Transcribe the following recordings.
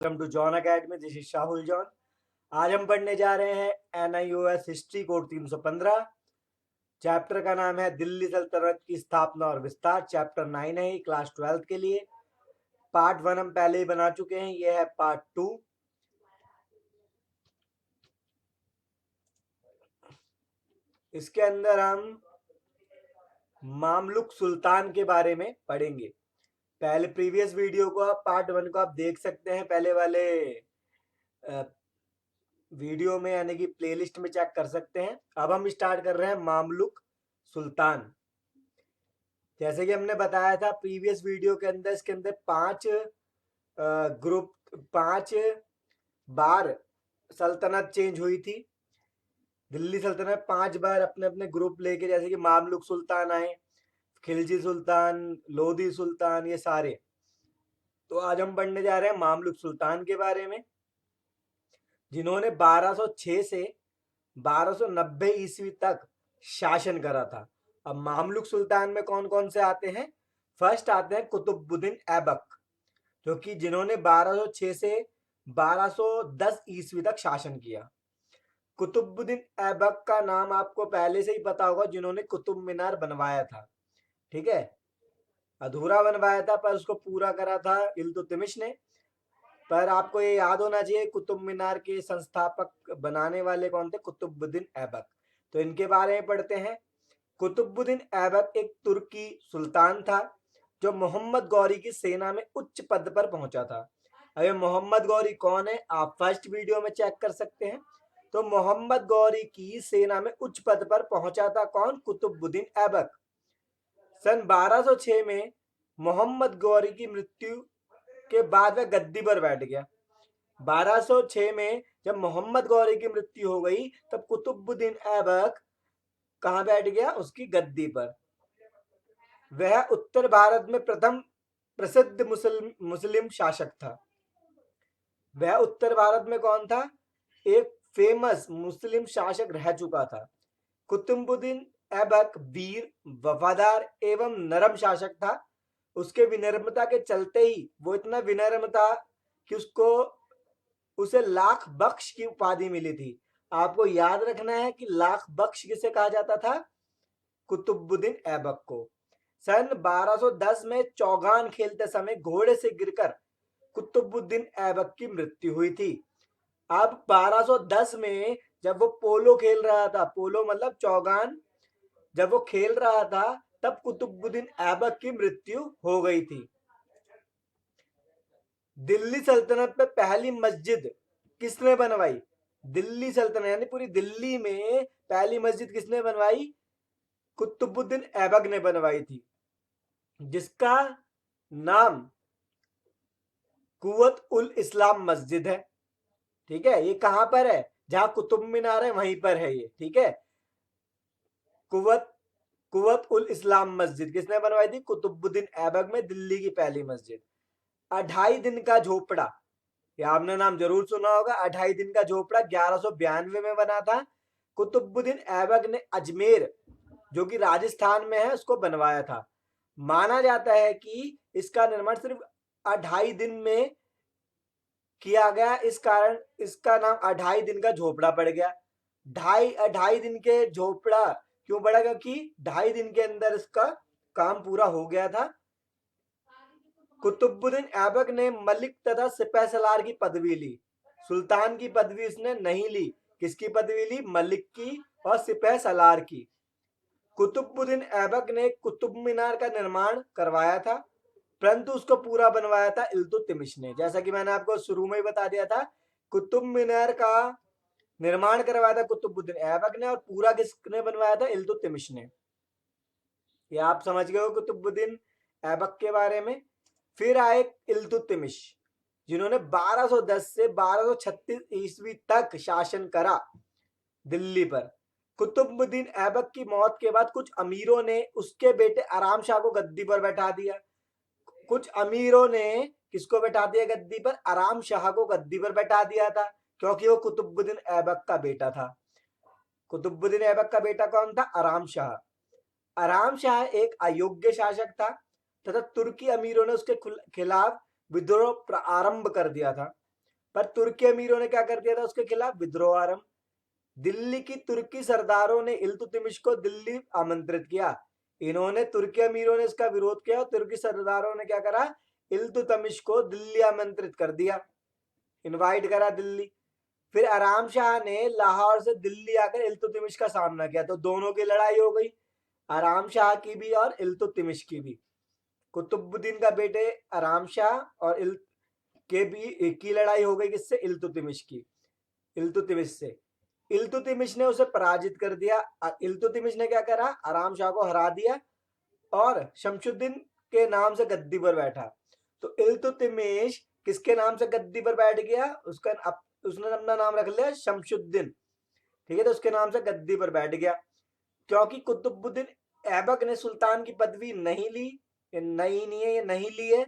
Welcome to John Academy. This is Shahul John. आज हम पढ़ने जा रहे हैं NIOS हिस्ट्री कोड 315। चैप्टर का नाम है दिल्ली सल्तनत की स्थापना और विस्तार। चैप्टर 9 है, क्लास 12 के लिए। पार्ट 1 हम पहले ही बना चुके हैं, ये है पार्ट 2। इसके अंदर हम मामलुक सुल्तान के बारे में पढ़ेंगे। पहले प्रीवियस वीडियो को आप पार्ट 1 को आप देख सकते हैं, पहले वाले वीडियो में, यानी कि प्लेलिस्ट में चेक कर सकते हैं। अब हम स्टार्ट कर रहे हैं मामलुक सुल्तान। जैसे कि हमने बताया था प्रीवियस वीडियो के अंदर, इसके अंदर 5 बार सल्तनत चेंज हुई थी। दिल्ली सल्तनत 5 बार अपने अपने ग्रुप लेके, जैसे कि मामलुक सुल्तान आए, खिलजी सुल्तान, लोधी सुल्तान, ये सारे। तो आज हम पढ़ने जा रहे हैं मामलुक सुल्तान के बारे में, जिन्होंने 1206 से 1290 ईस्वी तक शासन करा था। अब मामलुक सुल्तान में कौन कौन से आते हैं? फर्स्ट आते हैं कुतुबुद्दीन ऐबक, जो कि जिन्होंने 1206 से 1210 ईस्वी तक शासन किया। कुतुबुद्दीन ऐबक का नाम आपको पहले से ही पता होगा, जिन्होंने कुतुब मीनार बनवाया था। ठीक है, अधूरा बनवाया था पर उसको पूरा करा था इल्तुतमिश ने। पर आपको ये याद होना चाहिए, कुतुब मीनार के संस्थापक बनाने वाले कौन थे? कुतुबुद्दीन ऐबक। तो इनके बारे में पढ़ते हैं। कुतुबुद्दीन ऐबक एक तुर्की सुल्तान था, जो मोहम्मद गौरी की सेना में उच्च पद पर पहुंचा था। अब ये मोहम्मद गौरी कौन है, आप फर्स्ट वीडियो में चेक कर सकते हैं। तो मोहम्मद गौरी की सेना में उच्च पद पर पहुंचा था कौन? कुतुबुद्दीन ऐबक। सन 1206 में मोहम्मद गौरी की मृत्यु के बाद वह गद्दी पर बैठ गया। 1206 में जब मोहम्मद गौरी की मृत्यु हो गई, तब कुतुबुद्दीन ऐबक कहां बैठ गया? उसकी गद्दी पर। वह उत्तर भारत में प्रथम प्रसिद्ध मुस्लिम शासक था। वह उत्तर भारत में कौन था? एक फेमस मुस्लिम शासक रह चुका था। कुतुबुद्दीन ऐबक वीर, वफादार एवं नरम शासक था। उसके विनम्रता के चलते ही वो इतना विनम्र था कि उसे लाख बख्श की उपाधि मिली थी। आपको याद रखना है कि लाख बख्श किसे कहा जाता था? कुतुबुद्दीन ऐबक को। सन 1210 में चौगान खेलते समय घोड़े से गिरकर कुतुबुद्दीन ऐबक की मृत्यु हुई थी। अब 1210 में जब वो पोलो खेल रहा था, पोलो मतलब चौगान, जब वो खेल रहा था, तब कुतुबुद्दीन ऐबक की मृत्यु हो गई थी। दिल्ली सल्तनत में पहली मस्जिद किसने बनवाई? दिल्ली सल्तनत यानी पूरी दिल्ली में पहली मस्जिद किसने बनवाई? कुतुबुद्दीन ऐबक ने बनवाई थी, जिसका नाम कुवत उल इस्लाम मस्जिद है। ठीक है, ये कहां पर है? जहां कुतुब मीनार है वहीं पर है ये। ठीक है, कुवत उल इस्लाम मस्जिद किसने बनवाई थी? कुतुबुद्दीन ऐबक में, दिल्ली की पहली मस्जिद। 2.5 दिन का झोपड़ा, ये आपने नाम जरूर सुना होगा। 2.5 दिन का झोपड़ा 1192 में बना था। कुतुबुद्दीन ऐबक ने अजमेर, जो कि राजस्थान में है, उसको बनवाया था। माना जाता है कि इसका निर्माण सिर्फ 2.5 दिन में किया गया, इस कारण इसका नाम 2.5 दिन का झोपड़ा पड़ गया। 2.5 दिन के झोपड़ा क्यों पड़ा? क्योंकि 2.5 दिन के अंदर इसका काम पूरा हो गया था। कुतुबुद्दीन ऐबक ने मलिक तथा सिपह सलार की पदवी ली। सुल्तान की पदवी इसने नहीं ली। किसकी पदवी ली? मलिक की और सिपह सलार की। कुतुबुद्दीन ऐबक ने कुतुब मीनार का निर्माण करवाया था, परंतु उसको पूरा बनवाया था इल्तुतमिश ने। जैसा कि मैंने आपको शुरू में ही बता दिया था, कुतुब मीनार का निर्माण करवाया था कुतुबुद्दीन ऐबक ने, और पूरा किसने बनवाया था? इल्तुतमिश ने। ये आप समझ गए हो कुतुबुद्दीन ऐबक के बारे में। फिर आए इल्तुतमिश, जिन्होंने 1210 से 1236 ईस्वी तक शासन करा दिल्ली पर। कुतुबुद्दीन ऐबक की मौत के बाद कुछ अमीरों ने उसके बेटे आराम शाह को गद्दी पर बैठा दिया। कुछ अमीरों ने किसको बैठा दिया गद्दी पर? आराम शाह को गद्दी पर बैठा दिया था, क्योंकि वो कुतुबुद्दीन ऐबक का बेटा था। कुतुबुद्दीन ऐबक का बेटा कौन था? आराम शाह। आराम शाह एक अयोग्य शासक था तथा तुर्की अमीरों ने उसके खिलाफ विद्रोह प्रारंभ कर दिया था। पर तुर्की अमीरों ने क्या कर दिया था उसके खिलाफ? विद्रोह आरंभ। दिल्ली की तुर्की सरदारों ने इल्तुतमिश को दिल्ली आमंत्रित किया। इन्होंने तुर्की अमीरों ने इसका विरोध किया और तुर्की सरदारों ने क्या करा? इल्तुतमिश को दिल्ली आमंत्रित कर दिया, इनवाइट करा दिल्ली। फिर आराम शाह ने लाहौर से दिल्ली आकर इल्तुतमिश का सामना किया, तो दोनों की लड़ाई हो गई, आराम शाह की भी और इल्तुतमिश की भी। कुतुबुद्दीन का बेटे आराम शाह और के भी एक की लड़ाई हो गई, किससे? इल्तुतमिश की, इल्तुतमिश से। इल्तुतमिश ने उसे पराजित कर दिया। इल्तुतमिश ने क्या करा? आराम शाह को हरा दिया और शमशुद्दीन के नाम से गद्दी पर बैठा। तो इल्तुतमिश किसके नाम से गद्दी पर बैठ गया? उसने अपना नाम रख लिया शमशुद्दीन, ठीक है, तो उसके नाम से गद्दी पर बैठ गया। क्योंकि कुतुबुद्दीन ऐबक ने सुल्तान की पदवी नहीं ली, ये नहीं ली है,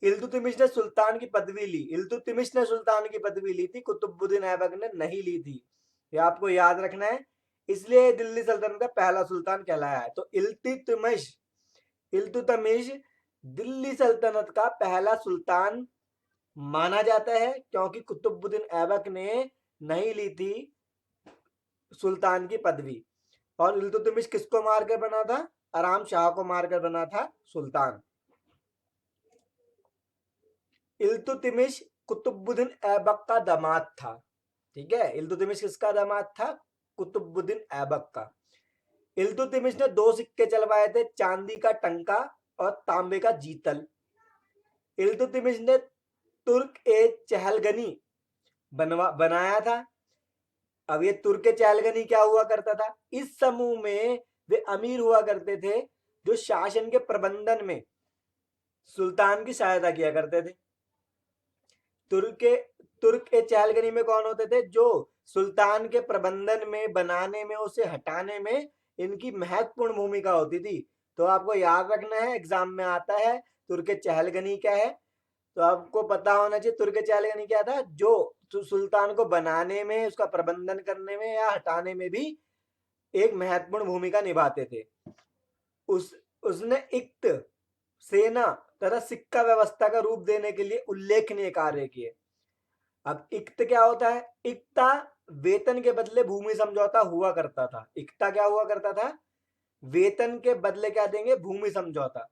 इल्तुतमिश ने सुल्तान की पदवी ली। इल्तुतमिश ने सुल्तान की पदवी ली थी, कुतुबुद्दीन ऐबक ने नहीं ली थी, ये आपको याद रखना है। इसलिए दिल्ली सल्तनत का पहला सुल्तान कहलाया है। तो इल्तुतमिश दिल्ली सल्तनत का पहला सुल्तान माना जाता है, क्योंकि कुतुबुद्दीन ऐबक ने नहीं ली थी सुल्तान की पदवी। और इल्तुतमिश किसको मारकर बना था? आराम शाह को मारकर बना था सुल्तान। इल्तुतमिश कुतुबुद्दीन ऐबक का दामाद था, ठीक है। इल्तुतमिश किसका दामाद था? कुतुबुद्दीन ऐबक का। इल्तुतमिश ने 2 सिक्के चलवाए थे, चांदी का टंका और तांबे का जीतल। इल्तुतमिश ने तुर्क ए चहलगनी बनाया था। अब ये तुर्क चहलगनी क्या हुआ करता था? इस समूह में वे अमीर हुआ करते थे जो शासन के प्रबंधन में सुल्तान की सहायता किया करते थे। तुर्क ए चहलगनी में कौन होते थे? जो सुल्तान के प्रबंधन में, बनाने में, उसे हटाने में इनकी महत्वपूर्ण भूमिका होती थी। तो आपको याद रखना है, एग्जाम में आता है तुर्क चहलगनी क्या है, तो आपको पता होना चाहिए तुर्क चहलगनी क्या था। जो सुल्तान को बनाने में, उसका प्रबंधन करने में या हटाने में भी एक महत्वपूर्ण भूमिका निभाते थे। उसने इक्त, सेना तथा सिक्का व्यवस्था का रूप देने के लिए उल्लेखनीय कार्य किए। अब इक्त क्या होता है? इक्ता वेतन के बदले भूमि समझौता हुआ करता था। इक्ता क्या हुआ करता था? वेतन के बदले क्या देंगे? भूमि समझौता।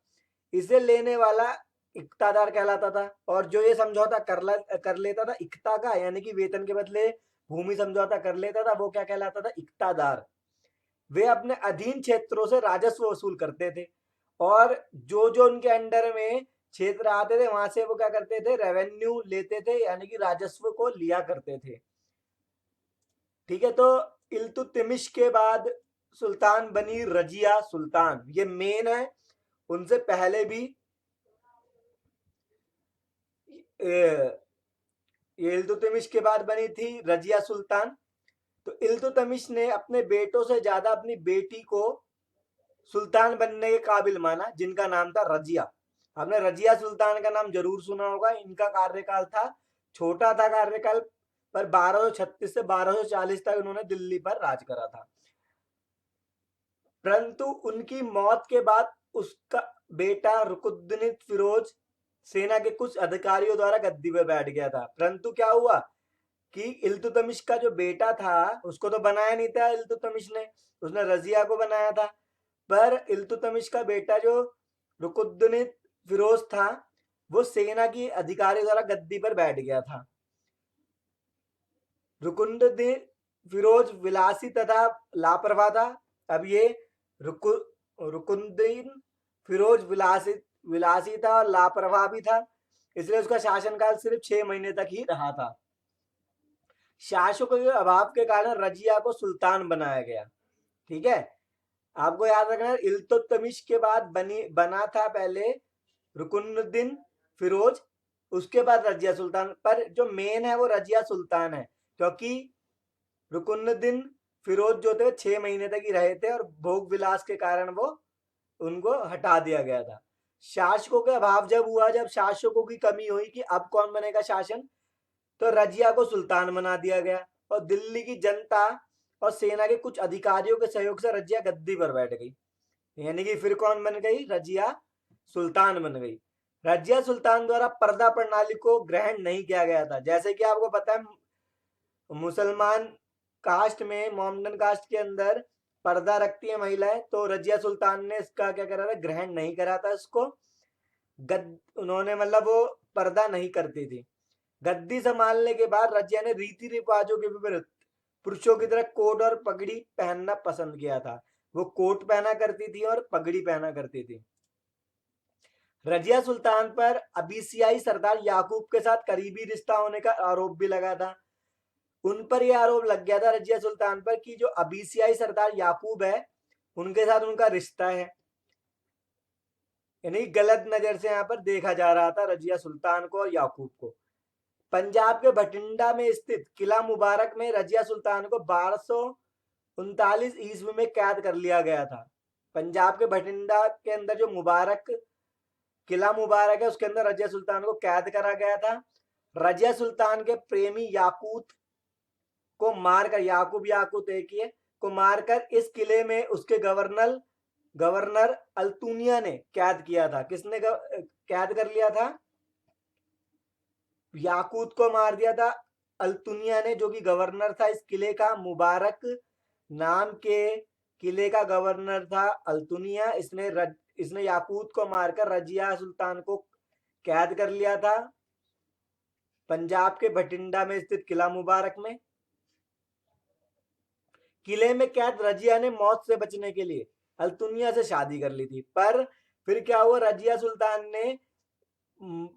इसे लेने वाला इक्तादार कहलाता था, और जो ये समझौता कर लेता था इक्ता का, यानी कि वेतन के बदले भूमि समझौता कर लेता था, वो क्या कहलाता था? इक्तादार। वे अपने अधीन क्षेत्रों से राजस्व वसूल करते थे, और जो जो उनके अंडर में क्षेत्र आते थे वहां से वो क्या करते थे? रेवेन्यू लेते थे, यानी कि राजस्व को लिया करते थे, ठीक है। तो इल्तुतमिश के बाद सुल्तान बनी रजिया सुल्तान, ये मेन है। उनसे पहले भी ये इल्तुतमिश के बाद बनी थी रजिया सुल्तान। तो इल्तुतमिश ने अपने बेटों से ज्यादा अपनी बेटी को सुल्तान बनने के काबिल माना, जिनका नाम था रजिया। आपने रजिया सुल्तान का नाम जरूर सुना होगा। इनका कार्यकाल था, छोटा था कार्यकाल, पर 1236 से 1240 तक उन्होंने दिल्ली पर राज करा था। परंतु उनकी मौत के बाद उसका बेटा रुकुनुद्दीन फिरोज सेना के कुछ अधिकारियों द्वारा गद्दी पर बैठ गया था। परंतु क्या हुआ कि इल्तुतमिश का जो बेटा था उसको तो बनाया नहीं था इल्तुतमिश ने, उसने रजिया को बनाया था। पर इल्तुतमिश का बेटा जो रुकुनुद्दीन फिरोज था, वो सेना की अधिकारी द्वारा गद्दी पर बैठ गया था। रुकुनुद्दीन फिरोज विलासी तथा लापरवाह था। अब ये रुकुनुद्दीन फिरोज विलासी था और लापरवाह भी था, इसलिए उसका शासनकाल सिर्फ 6 महीने तक ही रहा था। शासकों के अभाव के कारण रजिया को सुल्तान बनाया गया, ठीक है। आपको याद रखना है, इल्तुतमिश के बाद बना था पहले रुकुनुद्दीन फिरोज, उसके बाद रजिया सुल्तान, पर जो मेन है वो रजिया सुल्तान है, क्योंकि रुकुनुद्दीन फिरोज जो थे 6 महीने तक ही रहे थे और भोग विलास के कारण वो उनको हटा दिया गया था। शासकों के अभाव जब हुआ, जब शासकों की कमी हुई कि अब कौन बनेगा शासन, तो रजिया को सुल्तान बना दिया गया, और दिल्ली की जनता और सेना के कुछ अधिकारियों के सहयोग से रजिया गद्दी पर बैठ गई, यानी कि फिर कौन बन गई? रजिया सुल्तान बन गई। रजिया सुल्तान द्वारा पर्दा प्रणाली को ग्रहण नहीं किया गया था। जैसे कि आपको पता है मुसलमान कास्ट में, मोहम्मदन कास्ट के अंदर पर्दा रखती है महिलाएं, तो रजिया सुल्तान ने इसका क्या करा था, ग्रहण नहीं करा था इसको। उन्होंने मतलब वो पर्दा नहीं करती थी। गद्दी संभालने के बाद रजिया ने रीति रिवाजों के विपरीत पुरुषों की तरह कोट और पगड़ी पहनना पसंद किया था। वो कोट पहना करती थी और पगड़ी पहना करती थी। रजिया सुल्तान पर अबीसियाई सरदार याकूब के साथ करीबी रिश्ता होने का आरोप भी लगा था। उन पर यह आरोप लग गया था रजिया सुल्तान पर कि जो अबीसियाई सरदार याकूब है उनके साथ उनका रिश्ता है, यानी गलत नजर से यहाँ पर देखा जा रहा था रजिया सुल्तान को और याकूब को। पंजाब के भटिंडा में स्थित किला मुबारक में रजिया सुल्तान को 1239 ईस्वी में कैद कर लिया गया था। पंजाब के भटिंडा के अंदर जो मुबारक किला मुबारक है उसके अंदर रजिया सुल्तान को कैद करा गया था। रजिया सुल्तान के प्रेमी याकूत को मारकर, याकूब याकूत एक ही है, को मारकर इस किले में उसके गवर्नर अल्तुनिया ने कैद किया था। किसने कैद कर लिया था? याकूत को मार दिया था अल्तुनिया ने, जो कि गवर्नर था इस किले का। मुबारक नाम के किले का गवर्नर था अल्तुनिया। इसने याकूत को मारकर रजिया सुल्तान को कैद कर लिया था पंजाब के भटिंडा में स्थित किला मुबारक में। किले में कैद रजिया ने मौत से बचने के लिए अल्तुनिया से शादी कर ली थी। पर फिर क्या हुआ, रजिया सुल्तान ने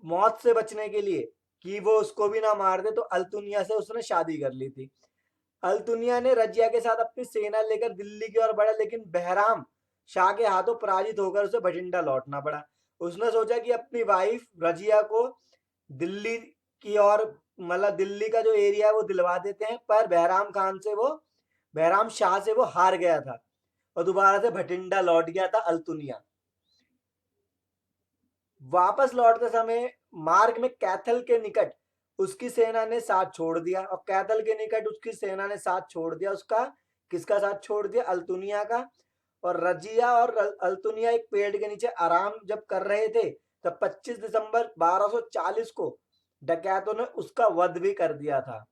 मौत से बचने के लिए कि वो उसको भी ना मार दे, तो अल्तुनिया से उसने शादी कर ली थी। अल्तुनिया ने रजिया के साथ अपनी सेना लेकर दिल्ली की ओर बढ़ा, लेकिन बहराम शाह के हाथों पराजित होकर उसे भटिंडा लौटना पड़ा। उसने सोचा कि अपनी वाइफ रजिया को दिल्ली की ओर, मतलब दिल्ली का जो एरिया है वो दिलवा देते हैं, पर बहराम शाह से वो हार गया था और दोबारा से भटिंडा लौट गया था अल्तुनिया। वापस लौटते समय मार्ग में कैथल के निकट उसकी सेना ने साथ छोड़ दिया, और कैथल के निकट उसकी सेना ने साथ छोड़ दिया उसका। किसका साथ छोड़ दिया? अल्तुनिया का। और रजिया और अल्तुनिया एक पेड़ के नीचे आराम जब कर रहे थे, तब 25 दिसंबर 1240 को डकैतों ने उसका वध भी कर दिया था।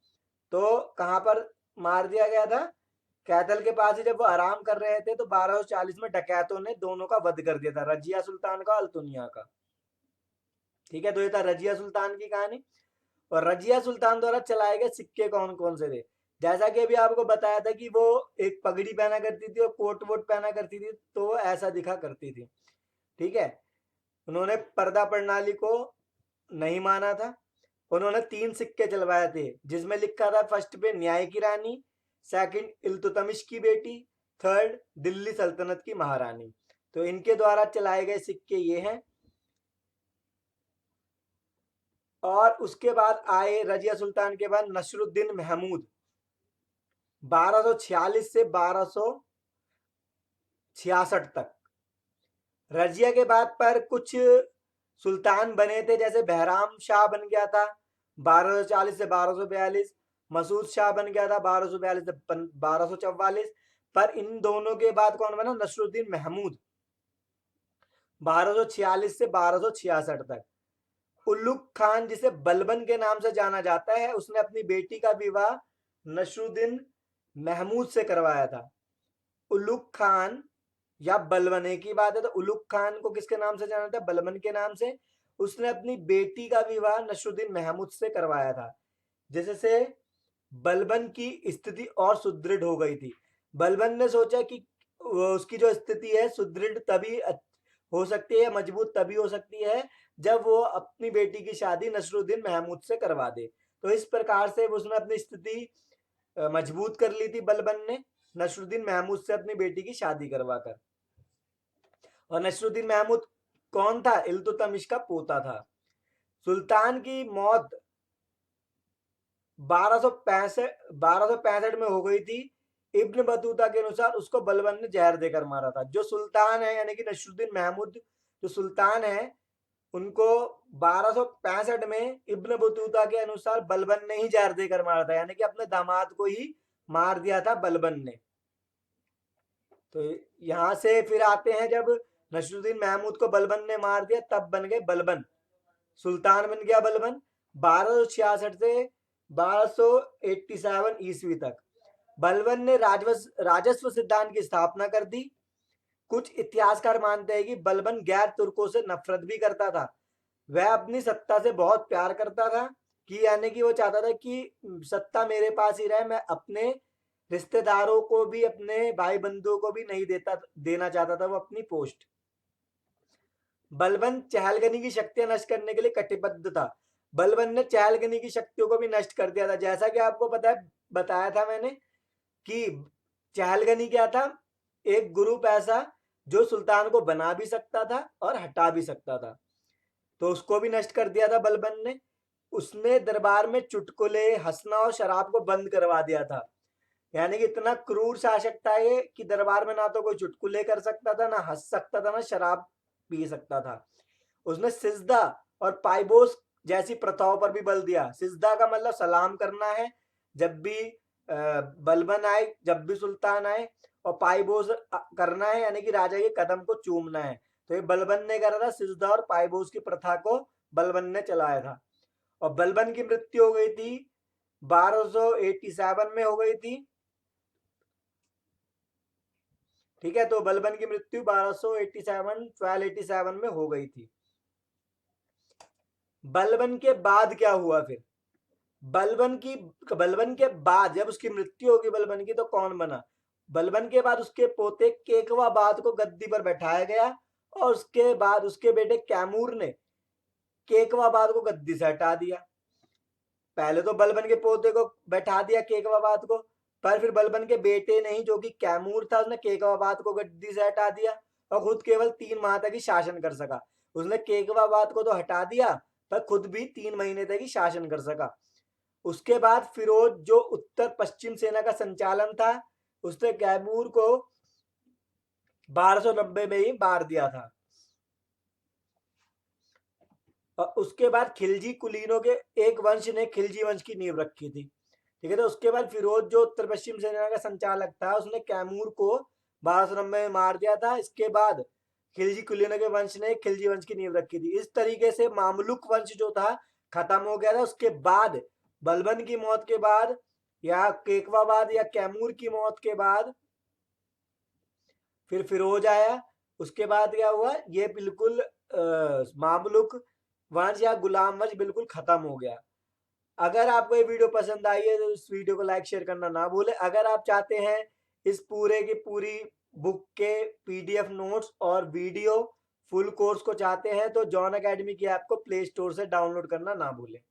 तो कहां पर मार दिया गया था? कैथल के पास ही जब वो आराम कर रहे थे, तो 1240 में डकैतों ने दोनों का वध कर दिया था, रजिया सुल्तान का, अल्तुनिया का। ठीक है, तो ये था रजिया सुल्तान की कहानी। और रजिया सुल्तान द्वारा चलाए गए सिक्के कौन कौन से थे? जैसा कि अभी आपको बताया था कि वो एक पगड़ी पहना करती थी और कोट वोट पहना करती थी, तो ऐसा दिखा करती थी। ठीक है, उन्होंने पर्दा प्रणाली को नहीं माना था। उन्होंने 3 सिक्के चलवाए थे, जिसमें लिखा था फर्स्ट पे न्याय की रानी, सेकंड इल्तुतमिश की बेटी, थर्ड दिल्ली सल्तनत की महारानी। तो इनके द्वारा चलाए गए सिक्के ये हैं। और उसके बाद आए रजिया सुल्तान के बाद नसरुद्दीन महमूद 1246 से 1266 तक। रजिया के बाद पर कुछ सुल्तान बने थे, जैसे बहराम शाह बन गया था 1240 से 1242, मसूद शाह बन गया था 1242 से 1244। पर इन दोनों के बाद कौन बना? नसरुद्दीन महमूद 1246 से 1266 तक। उल्लुक खान, जिसे बलबन के नाम से जाना जाता है, उसने अपनी बेटी का विवाह नसरुद्दीन महमूद से करवाया था। उल्लुक खान या बलबन एक ही बात है। तो उल्लुक खान को किसके नाम से जाना था? बलबन के नाम से। उसने अपनी बेटी का विवाह नसरुद्दीन महमूद से करवाया था, जिससे बलबन की स्थिति और सुदृढ़ हो गई थी। बलबन ने सोचा कि उसकी जो स्थिति है सुदृढ़ तभी हो सकती है, मजबूत तभी हो सकती है जब वो अपनी बेटी की शादी नसरुद्दीन महमूद से करवा दे। तो इस प्रकार से उसने अपनी स्थिति मजबूत कर ली थी बलबन ने, नसरुद्दीन महमूद से अपनी बेटी की शादी करवाकर। और नसरुद्दीन महमूद कौन था? इल्तुतमिश का पोता था। सुल्तान की मौत 1265 में हो गई थी। इब्न बतूता के अनुसार उसको बलबन ने जहर देकर मारा था। जो सुल्तान है यानी कि नसरुद्दीन महमूद जो सुल्तान है, उनको 1265 में इब्न बतूता के अनुसार बलबन ने ही जहर देकर मारा था, यानी कि अपने दामाद को ही मार दिया था बलबन ने। तो यहां से फिर आते हैं, जब नसरुद्दीन महमूद को बलबन ने मार दिया तब बन गए बलबन। सुल्तान बन गया बलबन 1266 से 1287 ईस्वी तक। बलबन ने राजस्व सिद्धांत की स्थापना कर दी। कुछ इतिहासकार मानते हैं कि बलबन गैर तुर्कों से नफरत भी करता था। वह अपनी सत्ता से बहुत प्यार करता था, कि यानी कि वो चाहता था कि सत्ता मेरे पास ही रहे, मैं अपने रिश्तेदारों को भी, अपने भाई बंधुओं को भी नहीं देना चाहता था वो अपनी पोस्ट। बलबन चहलगनी की शक्तियां नष्ट करने के लिए कटिबद्ध था। बलबन ने चहलगनी की शक्तियों को भी नष्ट कर दिया था। जैसा कि आपको पता है, बताया था मैंने कि चहलगनी क्या था, एक ग्रुप ऐसा जो सुल्तान को बना भी सकता था और हटा भी सकता था, तो उसको भी नष्ट कर दिया था बलबन ने। उसने दरबार में चुटकुले, हंसना और शराब को बंद करवा दिया था। यानी कि इतना क्रूर शासक था ये कि दरबार में ना तो कोई चुटकुले कर सकता था, ना हंस सकता था, ना शराब पी सकता था। उसने सिजदा और पाइबोस जैसी प्रथाओं पर भी बल दिया। सिजदा का मतलब सलाम करना है जब भी बलबन आए, जब भी सुल्तान आए, और पाइबोस करना है यानी कि राजा के कदम को चूमना है। तो ये बलबन ने करा था, सिजदा और पाइबोस की प्रथा को बलबन ने चलाया था। और बलबन की मृत्यु हो गई थी 1287 में हो गई थी। ठीक है, तो बलबन की मृत्यु 1287 में हो गई थी। बलबन के बाद क्या हुआ फिर? बलबन के बाद जब उसकी मृत्यु होगी बलबन की, तो कौन बना? बलबन के बाद उसके पोते केकवाबाद को गद्दी पर बैठाया गया, और उसके बाद उसके बेटे कैमूर ने केकवाबाद को गद्दी से हटा दिया। पहले तो बलबन के पोते को बैठा दिया केकवाबाद को, पर फिर बलबन के बेटे ने ही, जो कि कैमूर था, उसने केकवाबाद को गद्दी से हटा दिया और खुद केवल 3 माह तक ही शासन कर सका। उसने केकवाबाद को तो हटा दिया, पर खुद भी 3 महीने तक ही शासन कर सका। उसके बाद फिरोज, जो उत्तर पश्चिम सेना का संचालन था, उसने कैमूर को 1290 में ही मार दिया था। और उसके बाद खिलजी कुलीनों के एक वंश ने खिलजी वंश की नींव रखी थी। ठीक है, तो उसके बाद फिरोज, जो उत्तर पश्चिम सेना का संचालक था, उसने कैमूर को 1290 में मार दिया था। इसके बाद खिलजी कुलीनों के वंश ने खिलजी वंश की नींव रखी थी। इस तरीके से मामलुक वंश जो था खत्म हो गया था। उसके बाद बलबन की मौत के बाद, या केकवाबाद या कैमूर की मौत के बाद, फिर फिरोज आया। उसके बाद क्या हुआ, ये बिल्कुल मामलुक वंश या गुलाम वंश बिल्कुल खत्म हो गया। अगर आपको ये वीडियो पसंद आई है तो इस वीडियो को लाइक शेयर करना ना भूलें। अगर आप चाहते हैं इस पूरे की पूरी बुक के पीडीएफ नोट्स और वीडियो फुल कोर्स को चाहते हैं, तो जॉन एकेडमी की ऐप को प्ले स्टोर से डाउनलोड करना ना भूलें।